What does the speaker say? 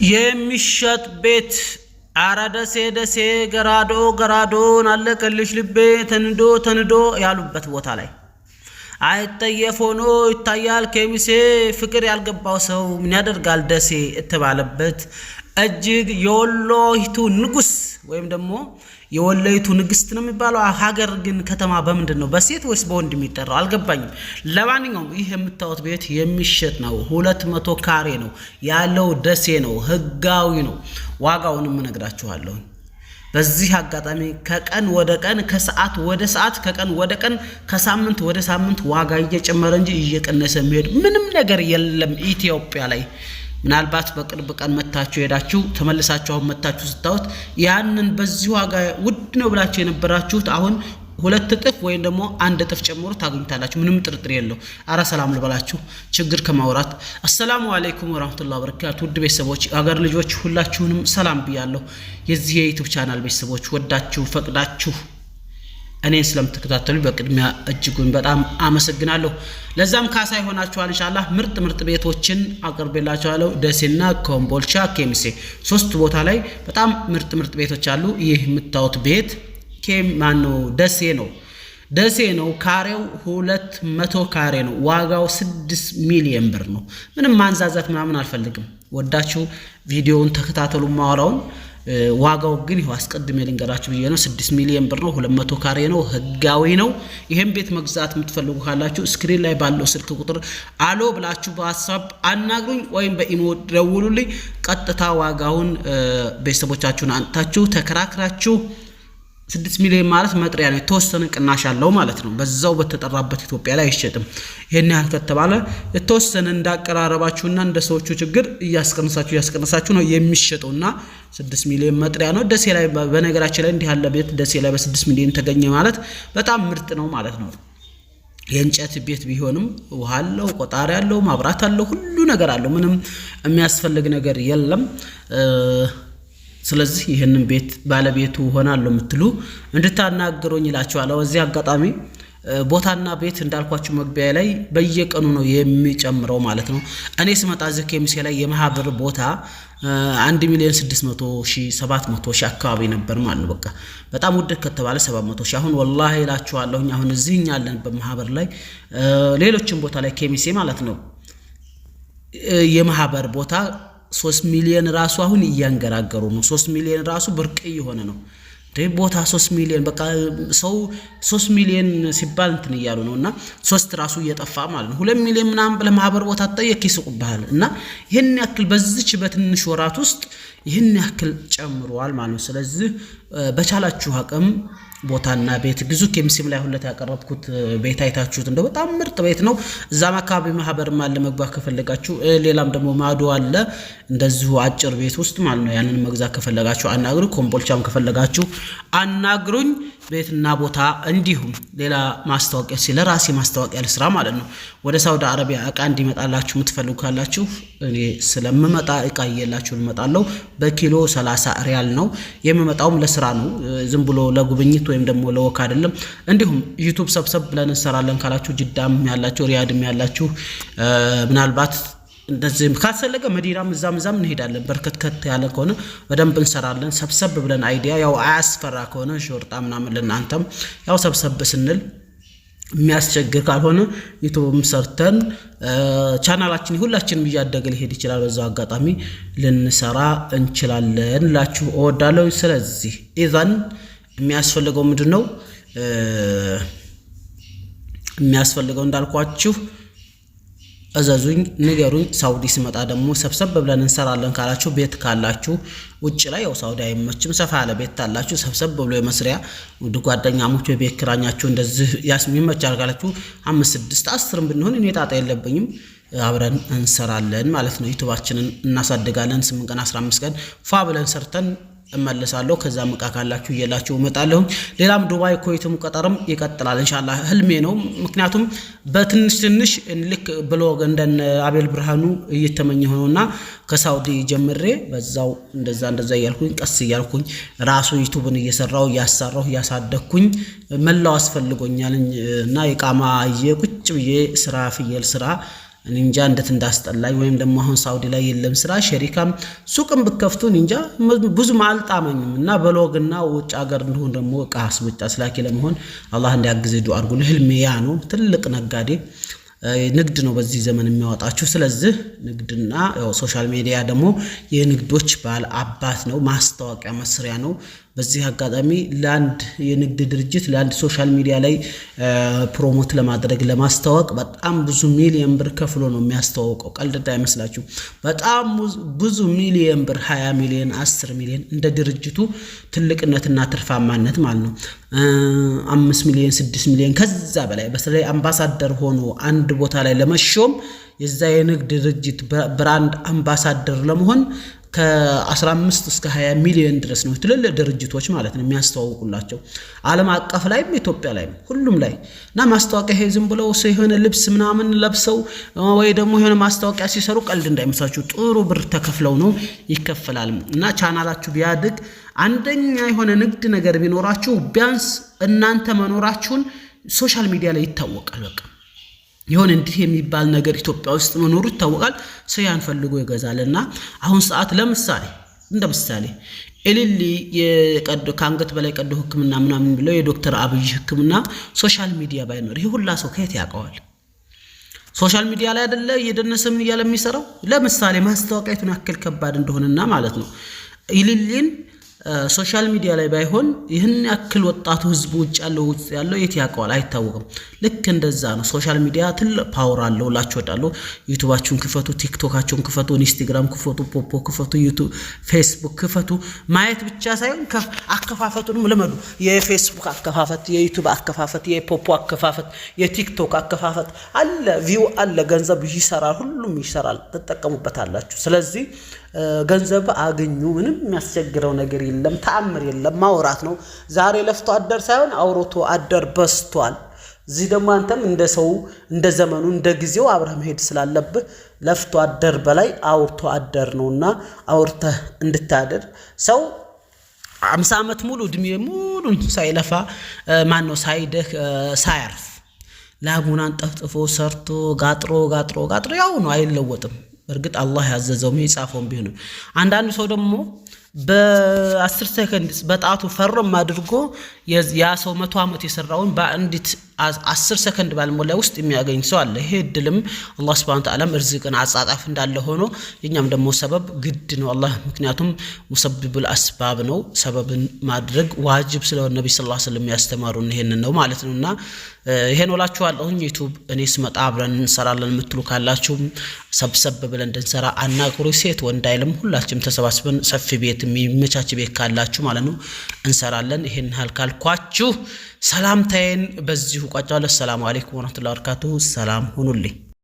የሚሸጥ ቤት አራደሴ ገራዶን አለቀልሽ ልቤ ተንዶ ያሉበት ቦታ ላይ አይተየፍ ሆኖ ይታያል ኬሚሴ ፍቅር ያልገባው ሰው ምን ያደርጋል ደሴ እተባለበት እጅግ የወሎይቱ ንጉስ ወይም ደግሞ የወሎይቱ ንግስት ነው የሚባለው ሀገር ግን ከተማ በምንድነው በሴት ወይስ በወንድ የሚጠራው አልገባኝም። ለማንኛውም ይሄ የምታዩት ቤት የሚሸጥ ነው 200 ካሬ ነው ያለው ደሴ ነው ህጋዊ ነው ዋጋውንም እነግራችኋለሁ። በዚህ አጋጣሚ ከቀን ወደ ቀን ከሰዓት ወደ ሰዓት ከቀን ወደ ቀን ከሳምንት ወደ ሳምንት ዋጋ እየጨመረ እንጂ እየቀነሰ የሚሄድ ምንም ነገር የለም ኢትዮጵያ ላይ። ምናልባት በቅርብ ቀን መታችሁ ሄዳችሁ ተመልሳችሁ መታችሁ ስታውት ያንን በዚህ ዋጋ ውድ ነው ብላችሁ የነበራችሁት አሁን ሁለት እጥፍ ወይም ደግሞ አንድ እጥፍ ጨምሮ ታገኙታላችሁ። ምንም ጥርጥር የለው። አረ ሰላም ልበላችሁ ችግር ከማውራት አሰላሙ አለይኩም ወራህመቱላሂ ወበረካቱ። ውድ ቤተሰቦች አገር ልጆች ሁላችሁንም ሰላም ብያለሁ። የዚህ የዩቲዩብ ቻናል ቤተሰቦች ወዳችሁ ፈቅዳችሁ እኔን ስለምትከታተሉ በቅድሚያ እጅጉን በጣም አመሰግናለሁ። ለዛም ካሳ ይሆናችኋል ኢንሻአላህ ምርጥ ቤቶችን አቀርብላችኋለሁ። ደሴና ኮምቦልቻ ኬሚሴ ሶስት ቦታ ላይ በጣም ምርጥ ቤቶች አሉ። ይህ የምታዩት ቤት ደሴ ነው። ካሬው 200 ካሬ ነው። ዋጋው 6 ሚሊዮን ብር ነው። ምንም ማንዛዛት ምናምን አልፈልግም። ወዳችሁ ቪዲዮውን ተከታተሉ ማወራውን ዋጋው ግን ይሄው አስቀድሜ ልንገራችሁ ብዬ ነው 6 ሚሊዮን ብር ነው 200 ካሬ ነው ህጋዊ ነው። ይሄን ቤት መግዛት የምትፈልጉ ካላችሁ ስክሪን ላይ ባለው ስልክ ቁጥር አሎ ብላችሁ በWhatsApp አናግሩኝ ወይም በኢሞ ደውሉልኝ። ቀጥታ ዋጋውን ቤተሰቦቻችሁን አንታችሁ ተከራክራችሁ 6 ሚሊዮን ማለት መጥሪያ ነው የተወሰነ ቅናሽ አለው ማለት ነው። በዛው በተጠራበት ኢትዮጵያ ላይ አይሸጥም። ይሄን ያህል ከተባለ የተወሰነ እንዳቀራረባችሁና እንደ ሰዎቹ ችግር እያስቀነሳችሁ ነው የሚሸጠውና 6 ሚሊዮን መጥሪያ ነው። ደሴ ላይ በነገራችን ላይ እንዲህ ያለ ቤት ደሴ ላይ በ6 ሚሊዮን ተገኘ ማለት በጣም ምርጥ ነው ማለት ነው። የእንጨት ቤት ቢሆንም ውሃ አለው፣ ቆጣሪ አለው፣ ማብራት አለው፣ ሁሉ ነገር አለው። ምንም የሚያስፈልግ ነገር የለም። ስለዚህ ይሄንን ቤት ባለቤቱ ሆናለሁ የምትሉ እንድታናገሩኝ ይላችኋለሁ። እዚህ አጋጣሚ ቦታና ቤት እንዳልኳችሁ መግቢያ ላይ በየቀኑ ነው የሚጨምረው ማለት ነው። እኔ ስመጣ እዚህ ኬሚሴ ላይ የማህበር ቦታ 1,600,000 700,000 አካባቢ ነበር ማለት ነው። በቃ በጣም ውድ ከተባለ 700,000 አሁን ወላሂ እላችኋለሁ። አሁን እዚህኛ ያለን በማህበር ላይ ሌሎችም ቦታ ላይ ኬሚሴ ማለት ነው የማህበር ቦታ 3 ሚሊዮን ራሱ አሁን እያንገራገሩ ነው። 3 ሚሊዮን ራሱ ብርቅ እየሆነ ነው። ቦታ 3 ሚሊዮን በቃ ሰው 3 ሚሊዮን ሲባል እንትን እያሉ ነውና 3 ራሱ እየጠፋ ማለት ነው። 2 ሚሊዮን ምናምን ለማህበር ቦታ ተጠየቅ ይስቁብሃል። እና ይሄን ያክል በዚች በትንሽ ወራት ውስጥ ይሄን ያክል ጨምሯል ማለት ነው። ስለዚህ በቻላችሁ አቅም ቦታና ቤት ግዙ። ኬሚሴም ላይ ሁለት ያቀረብኩት ቤት አይታችሁት እንደው በጣም ምርጥ ቤት ነው። እዛም አካባቢ ማህበር ማለ መግባት ከፈለጋችሁ ሌላም ደግሞ ማዶ አለ እንደዚሁ አጭር ቤት ውስጥ ማለት ነው። ያንን መግዛት ከፈለጋችሁ አናግሩ። ኮምቦልቻም ከፈለጋችሁ አናግሩኝ። ቤትና ቦታ እንዲሁም ሌላ ማስተዋወቂያ ስለራሴ ማስተዋወቂያ ለስራ ማለት ነው። ወደ ሳውዲ አረቢያ እቃ እንዲመጣላችሁ የምትፈልጉ ካላችሁ እኔ ስለምመጣ እቃ ይየላችሁ ልመጣለሁ። በኪሎ 30 ሪያል ነው የምመጣውም ለስራ ነው። ዝም ብሎ ለጉብኝት ወይም ደግሞ ለወክ አይደለም። እንዲሁም ዩቲዩብ ሰብሰብ ብለን እንሰራለን ካላችሁ ጅዳም ያላችሁ ሪያድም ያላችሁ ምናልባት እንደዚህ ካሰለገ መዲናም እዛም እንሄዳለን። በርከት ያለ ከሆነ በደንብ እንሰራለን። ሰብሰብ ብለን አይዲያ ያው አያስፈራ ከሆነ ሾርጣ ምናምን ለናንተም ያው ሰብሰብ ስንል የሚያስቸግር ካልሆነ ዩቲዩብም ሰርተን ቻናላችን ሁላችንም እያደገ ሊሄድ ይችላል። በዛው አጋጣሚ ልንሰራ እንችላለን ላችሁ እወዳለሁ። ስለዚህ ኢዛን የሚያስፈልገው ምንድነው? የሚያስፈልገው እንዳልኳችሁ እዘዙኝ፣ ንገሩኝ። ሳውዲ ሲመጣ ደግሞ ሰብሰብ ብለን እንሰራለን ካላችሁ ቤት ካላችሁ ውጭ ላይ ያው ሳውዲ አይመችም። ሰፋ ያለ ቤት ታላችሁ ሰብሰብ ብሎ የመስሪያ ውድ ጓደኛሞች ቤት ክራኛችሁ እንደዚህ ያስሚመቻል ካላችሁ 5 6 10 ብንሆን እኔ ጣጣ የለብኝም። አብረን እንሰራለን ማለት ነው። ዩቲዩባችንን እናሳድጋለን። 8 ቀን 15 ቀን ፋ ብለን ሰርተን እመለሳለሁ። ከዛ መቃ ካላችሁ እየላችሁ እመጣለሁ። ሌላም ዱባይ ኮይትም ቀጠርም ይቀጥላል ኢንሻአላህ። ህልሜ ነው። ምክንያቱም በትንሽ ልክ ብሎግ እንደነ አቤል ብርሃኑ እየተመኘ ሆነውና ከሳውዲ ጀምሬ በዛው እንደዛ እያልኩኝ ቀስ እያልኩኝ ራሱ ዩቲዩብን እየሰራው ያሳደኩኝ መላው አስፈልጎኛል እና ይቃማ ቁጭ ብዬ ስራ ፍየል ስራ እንጃ እንዴት እንዳስጠላኝ ወይም ደግሞ አሁን ሳውዲ ላይ የለም ስራ ሸሪካም ሱቅም ብከፍቱን እንጃ ብዙ አልጣመኝም እና በሎግና ውጭ ሀገር እንደሆነ ደግሞ ዕቃ አስወጣ ስላኪ ለመሆን አላህ እንዲያግዝ ዱአ አድርጉልኝ ህልሜ ያ ነው ትልቅ ነጋዴ ንግድ ነው በዚህ ዘመን የሚያወጣችሁ ስለዚህ ንግድና ሶሻል ሚዲያ ደግሞ የንግዶች ባል አባት ነው ማስታወቂያ መስሪያ ነው በዚህ አጋጣሚ ላንድ የንግድ ድርጅት ላንድ ሶሻል ሚዲያ ላይ ፕሮሞት ለማድረግ ለማስተዋወቅ በጣም ብዙ ሚሊዮን ብር ከፍሎ ነው የሚያስተዋውቀው ቀልድ አይመስላችሁ በጣም ብዙ ሚሊዮን ብር 20 ሚሊዮን 10 ሚሊዮን እንደ ድርጅቱ ትልቅነትና ትርፋማነት ማለት ነው 5 ሚሊዮን 6 ሚሊዮን ከዛ በላይ በተለይ አምባሳደር ሆኖ አንድ ቦታ ላይ ለመሾም የዛ የንግድ ድርጅት ብራንድ አምባሳደር ለመሆን ከ15 እስከ 20 ሚሊዮን ድረስ ነው ትልልቅ ድርጅቶች ማለት ነው የሚያስተዋውቁላቸው ዓለም አቀፍ ላይም ኢትዮጵያ ላይም ሁሉም ላይ እና ማስተዋወቂያ ይሄ ዝም ብለው የሆነ ልብስ ምናምን ለብሰው ወይ ደግሞ የሆነ ማስተዋወቂያ ሲሰሩ ቀልድ እንዳይመስላችሁ ጥሩ ብር ተከፍለው ነው ይከፈላል እና ቻናላችሁ ቢያድግ አንደኛ የሆነ ንግድ ነገር ቢኖራችሁ ቢያንስ እናንተ መኖራችሁን ሶሻል ሚዲያ ላይ ይታወቃል በቃ ይሁን እንዲህ የሚባል ነገር ኢትዮጵያ ውስጥ መኖሩ ይታወቃል ሰያን ፈልጎ ይገዛልና አሁን ሰዓት ለምሳሌ እንደምሳሌ ኤሊሊ የቀዶ ካንገት በላይ ቀዶ ህክምና ምናምን ብለው የዶክተር አብይ ህክምና ሶሻል ሚዲያ ባይኖር ይሄ ሁላ ሰው ከየት ያውቀዋል ሶሻል ሚዲያ ላይ አይደለ የደነሰም ይያለ የሚሰራው ለምሳሌ ማስተዋወቂያቱን ያክል ከባድ እንደሆነና ማለት ነው ኤሊሊን ሶሻል ሚዲያ ላይ ባይሆን ይህን ያክል ወጣቱ ህዝብ ውጭ ያለው የት ያውቀዋል አይታወቅም ልክ እንደዛ ነው ሶሻል ሚዲያ ትልቅ ፓወር አለው ላችሁ ወጣለው ዩቲዩባችሁን ክፈቱ ቲክቶካችሁን ክፈቱ ኢንስታግራም ክፈቱ ፖፖ ክፈቱ ዩቲዩብ ፌስቡክ ክፈቱ ማየት ብቻ ሳይሆን አከፋፈቱንም ለመዱ የፌስቡክ አከፋፈት የዩቲዩብ አከፋፈት የፖፖ አከፋፈት የቲክቶክ አከፋፈት አለ ቪው አለ ገንዘብ ይሰራል ሁሉም ይሰራል ተጠቀሙበታላችሁ ስለዚህ ገንዘብ አገኙ ምንም የሚያስቸግረው ነገር የለም ተአምር የለም ማውራት ነው ዛሬ ለፍቶ አደር ሳይሆን አውሮቶ አደር በስቷል እዚህ ደግሞ አንተም እንደ ሰው እንደ ዘመኑ እንደ ጊዜው አብረህ መሄድ ስላለብህ ለፍቶ አደር በላይ አውርቶ አደር ነውና አውርተህ እንድታደር ሰው 50 ዓመት ሙሉ እድሜ ሙሉ ሳይለፋ ማን ነው ሳይደህ ሳያርፍ ላቡናን ጠፍጥፎ ሰርቶ ጋጥሮ ያው ነው አይለወጥም በርግጥ አላህ ያዘዘው የጻፈውን ቢሆን አንዳንዱ ሰው ደግሞ በ10 ሰከንድ በጣቱ ፈርም አድርጎ ያ ሰው 100 ዓመት የሰራውን በአንዲት 10 ሰከንድ ባልሞላ ውስጥ የሚያገኝ ሰው አለ ይሄ እድልም አላህ Subhanahu Wa Ta'ala እርዝቅን አጻጻፍ እንዳለ ሆኖ የኛም ደግሞ ሰበብ ግድ ነው አላህ ምክንያቱም ሙሰብቢቡል አስባብ ነው ሰበብን ማድረግ ዋጅብ ስለሆነ ነብይ ሰለላሁ ዐለይሂ ወሰለም ያስተማሩን ይሄንን ነው ማለት ነውና ይሄን ወላችኋለሁ ዩቲዩብ እኔ ስመጣ አብረን እንሰራለን የምትሉ ካላችሁ ሰብሰብ ብለን እንድንሰራ አናግሩ ሴት ወንድ አይልም ሁላችንም ተሰባስበን ሰፊ ቤት የሚመቻች ቤት ካላችሁ ማለት ነው እንሰራለን ይሄን ካልኳችሁ ሰላምታዬን በዚሁ ቋጫለሁ ሰላም አለይኩም ወራህመቱላሂ ወበረካቱሁ ሰላም ሁኑልኝ